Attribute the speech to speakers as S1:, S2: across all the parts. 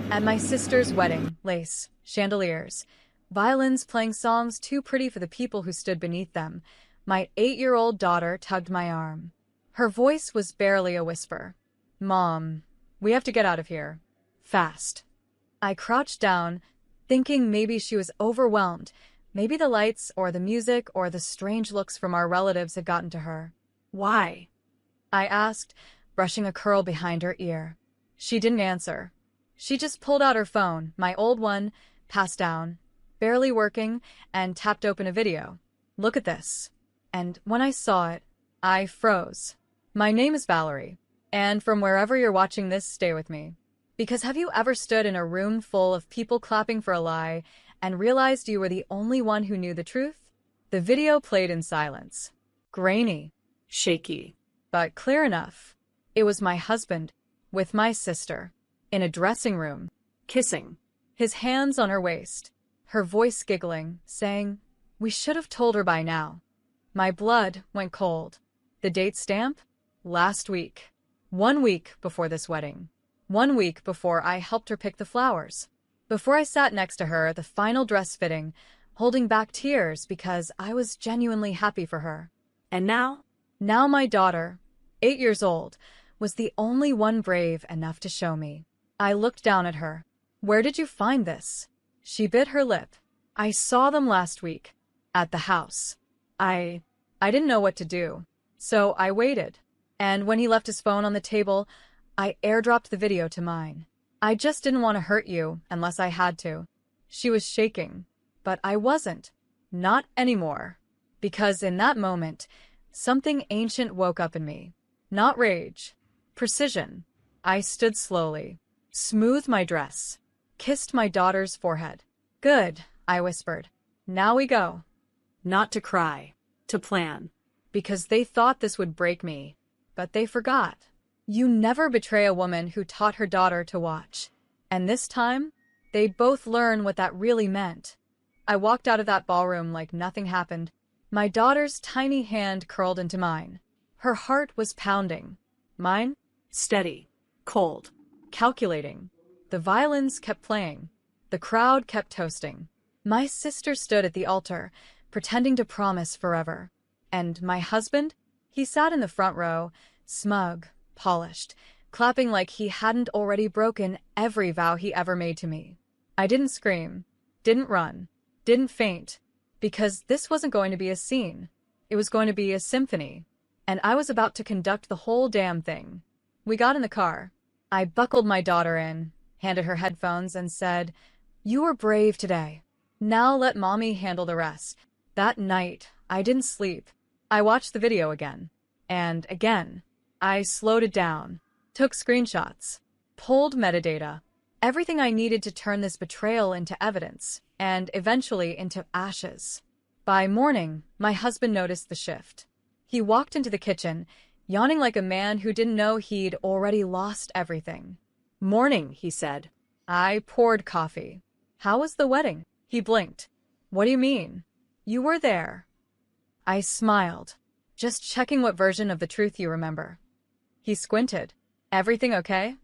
S1: At my sister's wedding, lace, chandeliers, violins playing songs too pretty for the people who stood beneath them, my 8-year-old daughter tugged my arm. Her voice was barely a whisper. "Mom, we have to get out of here. Fast." I crouched down, thinking maybe she was overwhelmed. Maybe the lights or the music or the strange looks from our relatives had gotten to her. "Why?" I asked, brushing a curl behind her ear. She didn't answer. She just pulled out her phone, my old one, passed down, barely working, and tapped open a video. "Look at this." And when I saw it, I froze. "My name is Valerie, and from wherever you're watching this, stay with me. Because have you ever stood in a room full of people clapping for a lie and realized you were the only one who knew the truth?" The video played in silence. Grainy, shaky, but clear enough. It was my husband, with my sister, in a dressing room, kissing, his hands on her waist, her voice giggling, saying, "We should have told her by now." My blood went cold. The date stamp? Last week. 1 week before this wedding. 1 week before I helped her pick the flowers. Before I sat next to her at the final dress fitting, holding back tears because I was genuinely happy for her. And now? Now my daughter, 8 years old, was the only one brave enough to show me. I looked down at her. "Where did you find this?" She bit her lip. "I saw them last week. At the house." I didn't know what to do. So I waited. And when he left his phone on the table, I airdropped the video to mine. "I just didn't want to hurt you unless I had to." She was shaking. But I wasn't. Not anymore. Because in that moment, something ancient woke up in me. Not rage. Precision. I stood slowly, smoothed my dress, kissed my daughter's forehead. "Good," I whispered. "Now we go." Not to cry, to plan. Because they thought this would break me. But they forgot. You never betray a woman who taught her daughter to watch. And this time, they both learn what that really meant. I walked out of that ballroom like nothing happened. My daughter's tiny hand curled into mine. Her heart was pounding. Mine? Steady. Cold. Calculating. The violins kept playing. The crowd kept toasting. My sister stood at the altar, pretending to promise forever. And my husband? He sat in the front row, smug, polished, clapping like he hadn't already broken every vow he ever made to me. I didn't scream, didn't run, didn't faint, because this wasn't going to be a scene. It was going to be a symphony, and I was about to conduct the whole damn thing. We got in the car. I buckled my daughter in, handed her headphones, and said, "You were brave today. Now let mommy handle the rest." That night, I didn't sleep. I watched the video again. And again. I slowed it down, took screenshots, pulled metadata, everything I needed to turn this betrayal into evidence, and eventually into ashes. By morning, my husband noticed the shift. He walked into the kitchen, yawning like a man who didn't know he'd already lost everything. "Morning," he said. I poured coffee. "How was the wedding?" He blinked. "What do you mean?" "You were there." I smiled. "Just checking what version of the truth you remember." He squinted. "Everything okay?"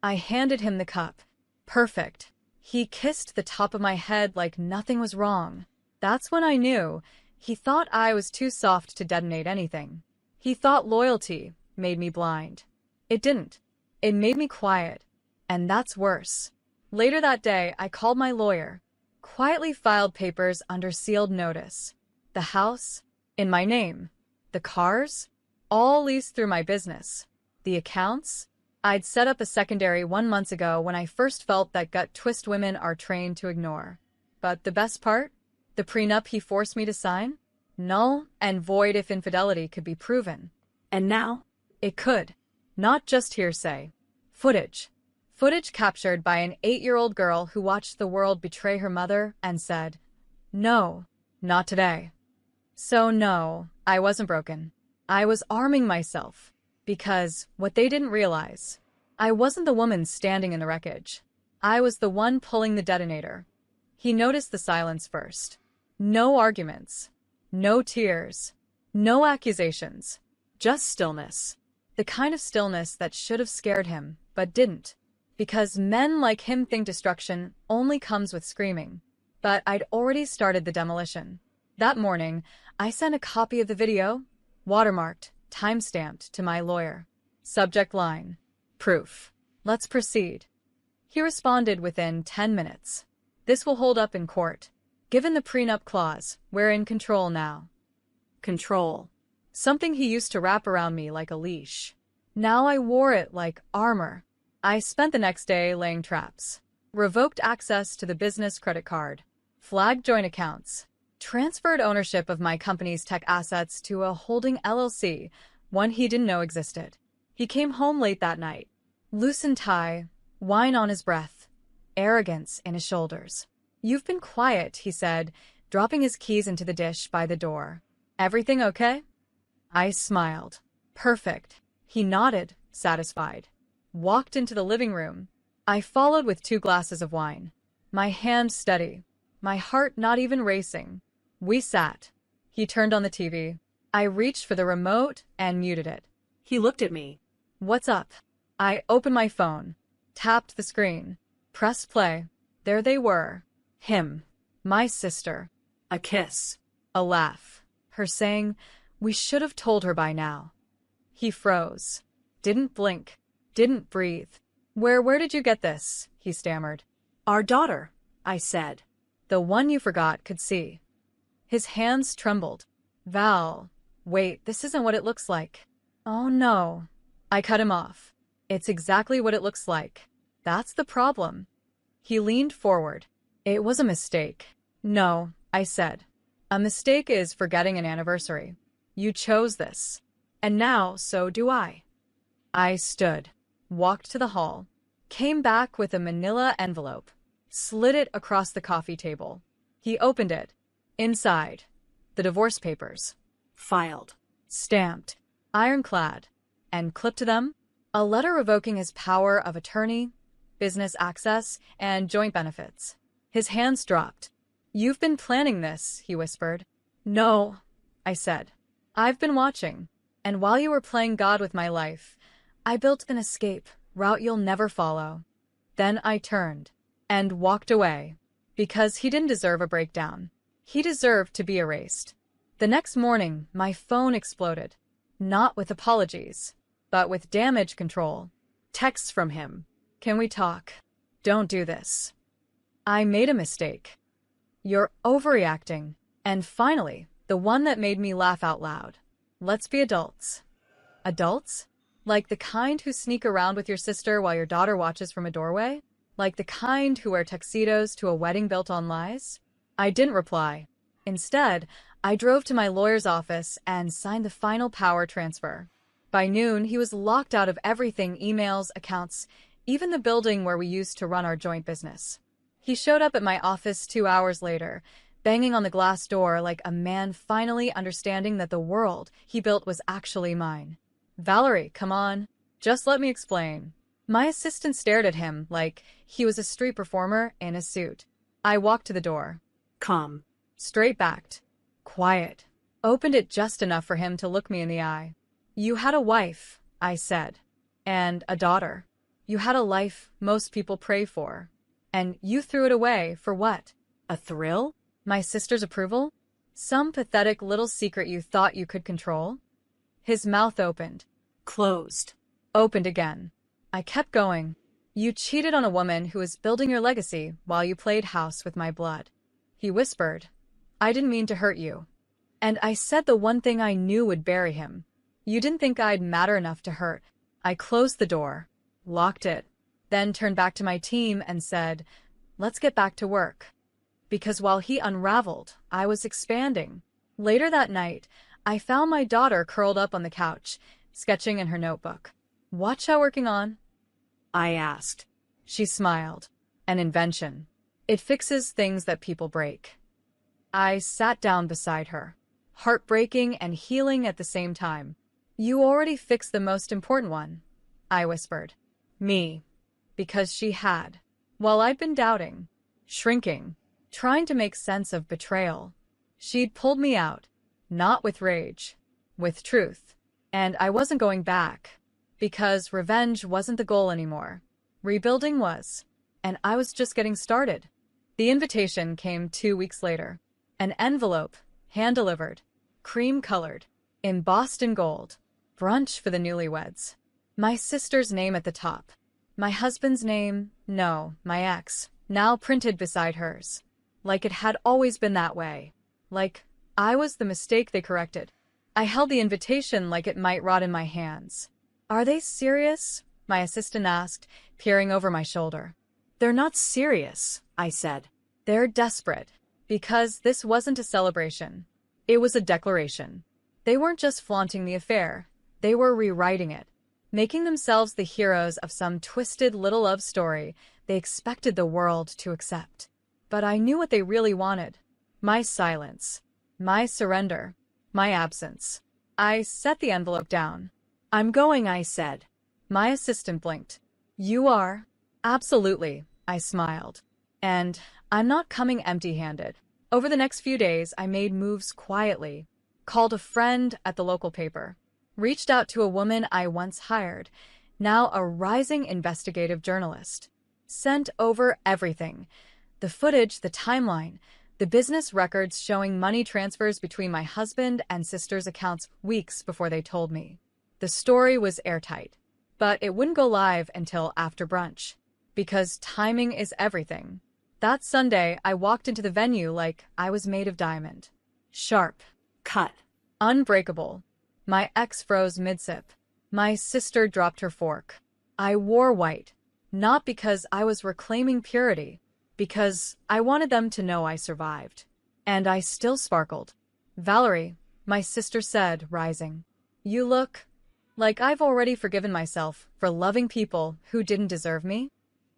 S1: I handed him the cup. Perfect. He kissed the top of my head like nothing was wrong. That's when I knew. He thought I was too soft to detonate anything. He thought loyalty made me blind. It didn't. It made me quiet. And that's worse. Later that day, I called my lawyer. Quietly filed papers under sealed notice. The house, in my name. The cars, all leased through my business. The accounts, I'd set up a secondary 1 month ago when I first felt that gut twist women are trained to ignore. But the best part? The prenup he forced me to sign? Null and void if infidelity could be proven. And now? It could. Not just hearsay. Footage. Footage captured by an 8-year-old girl who watched the world betray her mother and said, "No, not today." So no, I wasn't broken. I was arming myself. Because, what they didn't realize, I wasn't the woman standing in the wreckage. I was the one pulling the detonator. He noticed the silence first. No arguments. No tears. No accusations. Just stillness. The kind of stillness that should have scared him, but didn't. because men like him think destruction only comes with screaming. But I'd already started the demolition. That morning, I sent a copy of the video, watermarked, time-stamped, to my lawyer. Subject line: proof. Let's proceed. He responded within 10 minutes. This will hold up in court. Given the prenup clause, we're in control now. Control. Something he used to wrap around me like a leash. Now I wore it like armor. I spent the next day laying traps. Revoked access to the business credit card. Flagged joint accounts. Transferred ownership of my company's tech assets to a holding LLC, one he didn't know existed. He came home late that night. Loosened tie, wine on his breath, arrogance in his shoulders. "You've been quiet," he said, dropping his keys into the dish by the door. "Everything okay?" I smiled. "Perfect." He nodded, satisfied. Walked into the living room. I followed with 2 glasses of wine. My hand steady. My heart not even racing. We sat. He turned on the TV. I reached for the remote and muted it. He looked at me. "What's up?" I opened my phone. Tapped the screen. Pressed play. There they were. Him. My sister. A kiss. A laugh. Her saying, "We should have told her by now." He froze. Didn't blink. Didn't breathe. Where did you get this?" he stammered. "Our daughter," I said. "The one you forgot could see." His hands trembled. "Val, wait, this isn't what it looks like." "Oh no." I cut him off. "It's exactly what it looks like. That's the problem." He leaned forward. "It was a mistake." "No," I said. "A mistake is forgetting an anniversary. You chose this. And now, so do I." I stood, walked to the hall, came back with a manila envelope, slid it across the coffee table. He opened it. Inside, the divorce papers. Filed, stamped, ironclad, and clipped to them, a letter revoking his power of attorney, business access, and joint benefits. His hands dropped. "You've been planning this," he whispered. "No," I said. "I've been watching. And while you were playing God with my life, I built an escape route you'll never follow." Then I turned and walked away, because he didn't deserve a breakdown. He deserved to be erased. The next morning, my phone exploded. Not with apologies, but with damage control. Texts from him. "Can we talk? Don't do this. I made a mistake. You're overreacting." And finally, the one that made me laugh out loud. "Let's be adults." Adults? Like the kind who sneak around with your sister while your daughter watches from a doorway? Like the kind who wear tuxedos to a wedding built on lies? I didn't reply. Instead, I drove to my lawyer's office and signed the final power transfer. By noon, he was locked out of everything: emails, accounts, even the building where we used to run our joint business. He showed up at my office 2 hours later, banging on the glass door like a man finally understanding that the world he built was actually mine. "Valerie, come on. Just let me explain." My assistant stared at him like he was a street performer in a suit. I walked to the door. Calm. Straight-backed. Quiet. Opened it just enough for him to look me in the eye. "You had a wife," I said. "And a daughter. You had a life most people pray for. And you threw it away for what? A thrill? My sister's approval? Some pathetic little secret you thought you could control?" His mouth opened. Closed. Opened again. I kept going. "You cheated on a woman who was building your legacy while you played house with my blood." He whispered, "I didn't mean to hurt you." And I said the one thing I knew would bury him. "You didn't think I'd matter enough to hurt." I closed the door, locked it, then turned back to my team and said, "Let's get back to work." Because while he unraveled, I was expanding. Later that night, I found my daughter curled up on the couch, sketching in her notebook. "Watch out working on?" I asked. She smiled. "An invention. It fixes things that people break." I sat down beside her, heartbreaking and healing at the same time. "You already fixed the most important one," I whispered. "Me." Because she had. While I'd been doubting, shrinking, trying to make sense of betrayal, she'd pulled me out, not with rage, with truth. And I wasn't going back, because revenge wasn't the goal anymore. Rebuilding was. And I was just getting started. The invitation came 2 weeks later. An envelope, hand-delivered, cream-colored, embossed in gold. Brunch for the newlyweds. My sister's name at the top. My husband's name, no, my ex, now printed beside hers. Like it had always been that way. Like I was the mistake they corrected. I held the invitation like it might rot in my hands. Are they serious? My assistant asked, peering over my shoulder. They're not serious, I said. They're desperate. Because this wasn't a celebration. It was a declaration. They weren't just flaunting the affair. They were rewriting it. Making themselves the heroes of some twisted little love story they expected the world to accept. But I knew what they really wanted. My silence. My surrender. My absence. I set the envelope down. I'm going, I said. My assistant blinked. You are? Absolutely, I smiled. And I'm not coming empty-handed. Over the next few days, I made moves quietly. Called a friend at the local paper. Reached out to a woman I once hired, now a rising investigative journalist. Sent over everything. The footage, the timeline, the business records showing money transfers between my husband and sister's accounts weeks before they told me. The story was airtight, but it wouldn't go live until after brunch. Because timing is everything. That Sunday, I walked into the venue like I was made of diamond. Sharp. Cut. Unbreakable. My ex froze mid-sip. My sister dropped her fork. I wore white. Not because I was reclaiming purity. Because I wanted them to know I survived. And I still sparkled. Valerie, my sister said, rising. You look like I've already forgiven myself for loving people who didn't deserve me.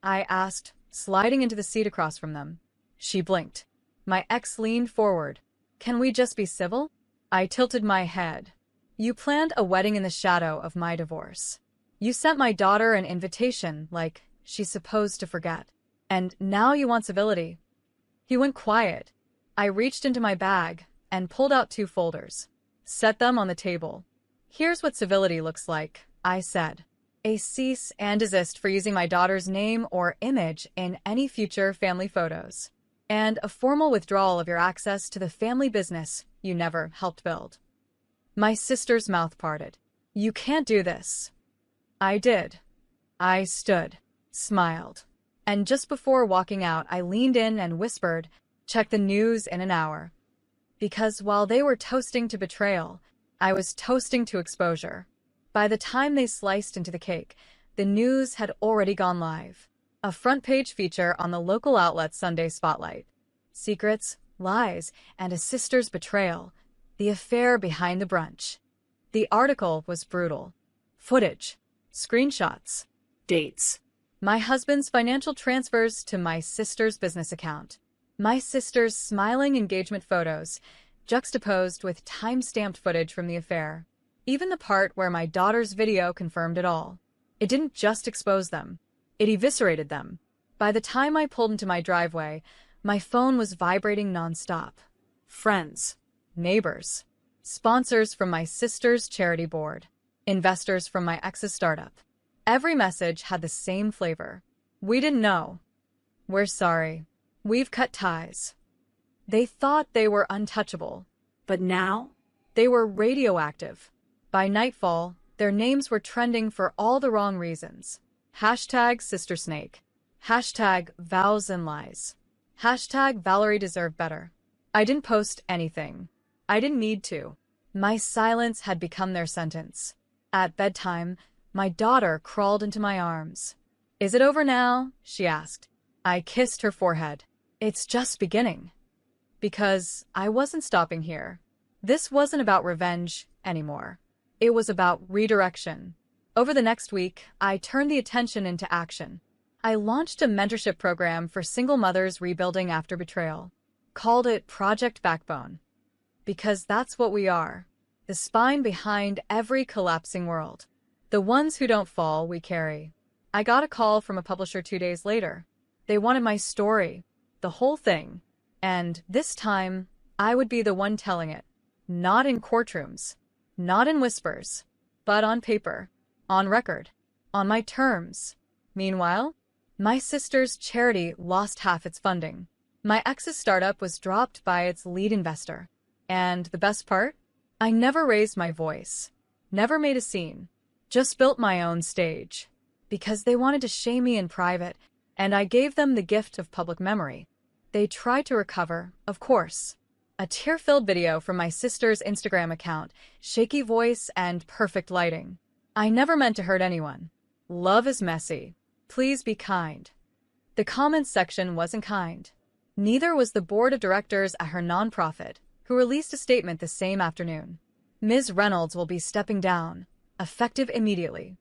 S1: I asked, sliding into the seat across from them. She blinked. My ex leaned forward. Can we just be civil? I tilted my head. You planned a wedding in the shadow of my divorce. You sent my daughter an invitation like she's supposed to forget. And now you want civility. He went quiet. I reached into my bag and pulled out 2 folders. Set them on the table. Here's what civility looks like, I said. A cease and desist for using my daughter's name or image in any future family photos. And a formal withdrawal of your access to the family business you never helped build. My sister's mouth parted. You can't do this. I did. I stood, smiled. And just before walking out, I leaned in and whispered, check the news in an hour. Because while they were toasting to betrayal, I was toasting to exposure. By the time they sliced into the cake, the news had already gone live. A front-page feature on the local outlet's Sunday Spotlight. Secrets, lies, and a sister's betrayal. The affair behind the brunch. The article was brutal. Footage. Screenshots. Dates. My husband's financial transfers to my sister's business account. My sister's smiling engagement photos, juxtaposed with time-stamped footage from the affair. Even the part where my daughter's video confirmed it all. It didn't just expose them. It eviscerated them. By the time I pulled into my driveway, my phone was vibrating nonstop. Friends. Neighbors. Sponsors from my sister's charity board. Investors from my ex's startup. Every message had the same flavor. We didn't know. We're sorry. We've cut ties. They thought they were untouchable. But now, they were radioactive. By nightfall, their names were trending for all the wrong reasons. Hashtag SisterSnake. Hashtag vows and lies. Hashtag Valerie deserved better. I didn't post anything. I didn't need to. My silence had become their sentence. At bedtime, my daughter crawled into my arms. Is it over now? She asked. I kissed her forehead. It's just beginning. Because I wasn't stopping here. This wasn't about revenge anymore. It was about redirection. Over the next week, I turned the attention into action. I launched a mentorship program for single mothers rebuilding after betrayal. Called it Project Backbone. Because that's what we are. The spine behind every collapsing world. The ones who don't fall, we carry. I got a call from a publisher 2 days later. They wanted my story. The whole thing. And this time, I would be the one telling it. Not in courtrooms. Not in whispers. But on paper. On record. On my terms. Meanwhile, my sister's charity lost half its funding. My ex's startup was dropped by its lead investor. And the best part? I never raised my voice, never made a scene, just built my own stage. Because they wanted to shame me in private, and I gave them the gift of public memory. They tried to recover, of course. A tear-filled video from my sister's Instagram account, shaky voice and perfect lighting. I never meant to hurt anyone. Love is messy. Please be kind. The comments section wasn't kind. Neither was the board of directors at her nonprofit, who released a statement the same afternoon. Ms. Reynolds will be stepping down, effective immediately.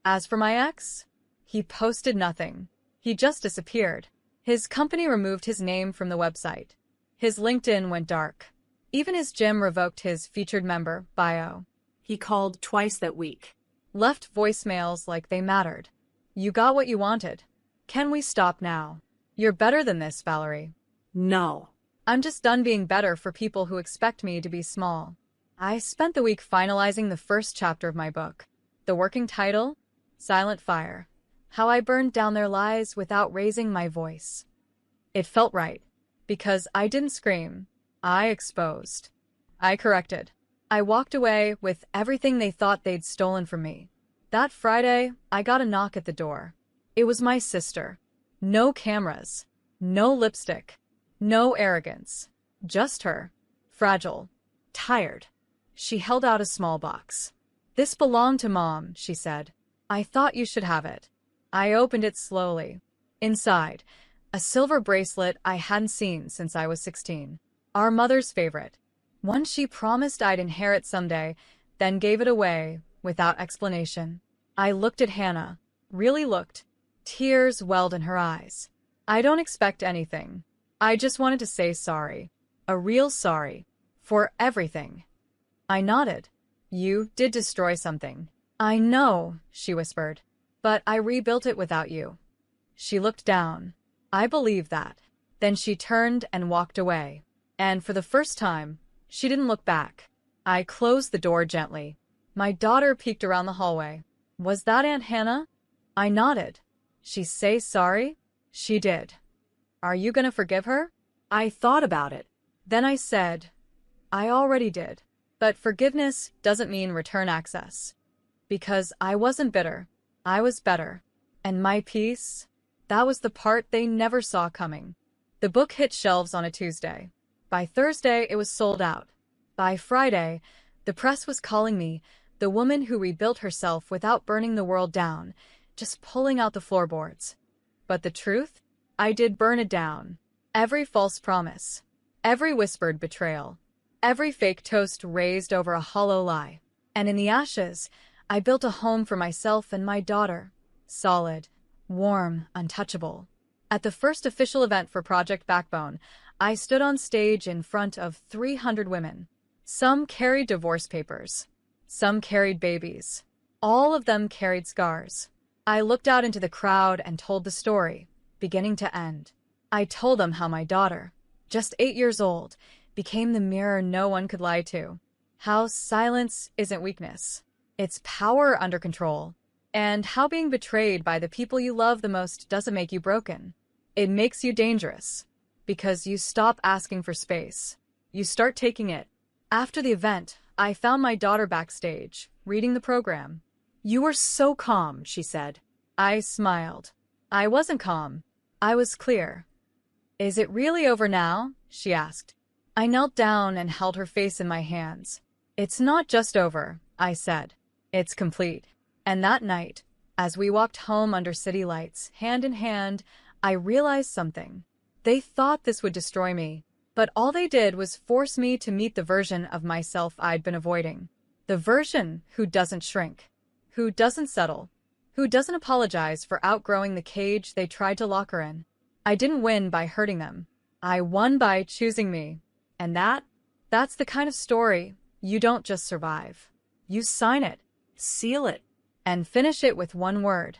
S1: As for my ex, he posted nothing. He just disappeared. His company removed his name from the website. His LinkedIn went dark. Even his gym revoked his featured member bio.
S2: He called twice that week.
S1: Left voicemails like they mattered. You got what you wanted. Can we stop now? You're better than this, Valerie.
S2: No.
S1: I'm just done being better for people who expect me to be small. I spent the week finalizing the first chapter of my book. The working title? Silent Fire. How I burned down their lives without raising my voice. It felt right. Because I didn't scream. I exposed. I corrected. I walked away with everything they thought they'd stolen from me. That Friday, I got a knock at the door. It was my sister. No cameras. No lipstick. No arrogance. Just her. Fragile. Tired. She held out a small box. This belonged to Mom, she said. I thought you should have it. I opened it slowly. Inside, a silver bracelet I hadn't seen since I was 16. Our mother's favorite. One she promised I'd inherit someday, then gave it away without explanation. I looked at Hannah. Really looked. Tears welled in her eyes. I don't expect anything. I just wanted to say sorry. A real sorry. For everything. I nodded. You did destroy something. I know, she whispered. But I rebuilt it without you. She looked down. I believe that. Then she turned and walked away. And for the first time, she didn't look back. I closed the door gently. My daughter peeked around the hallway. Was that Aunt Hannah? I nodded. She say sorry? She did. Are you gonna forgive her? I thought about it. Then I said, I already did. But forgiveness doesn't mean return access. Because I wasn't bitter. I was better. And my peace? That was the part they never saw coming. The book hit shelves on a Tuesday. By Thursday, it was sold out. By Friday, the press was calling me the woman who rebuilt herself without burning the world down, just pulling out the floorboards. But the truth? I did burn it down. Every false promise. Every whispered betrayal. Every fake toast raised over a hollow lie. And in the ashes, I built a home for myself and my daughter. Solid, warm, untouchable. At the first official event for Project Backbone, I stood on stage in front of 300 women. Some carried divorce papers. Some carried babies. All of them carried scars. I looked out into the crowd and told the story, beginning to end. I told them how my daughter, just 8 years old, became the mirror no one could lie to. How silence isn't weakness. It's power under control. And how being betrayed by the people you love the most doesn't make you broken. It makes you dangerous. Because you stop asking for space. You start taking it. After the event, I found my daughter backstage, reading the program. You were so calm, she said. I smiled. I wasn't calm. I was clear. Is it really over now? She asked. I knelt down and held her face in my hands. It's not just over, I said. It's complete. And that night, as we walked home under city lights, hand in hand, I realized something. They thought this would destroy me, but all they did was force me to meet the version of myself I'd been avoiding. The version who doesn't shrink, who doesn't settle, who doesn't apologize for outgrowing the cage they tried to lock her in. I didn't win by hurting them. I won by choosing me. And that's the kind of story you don't just survive. You sign it, seal it, and finish it with one word.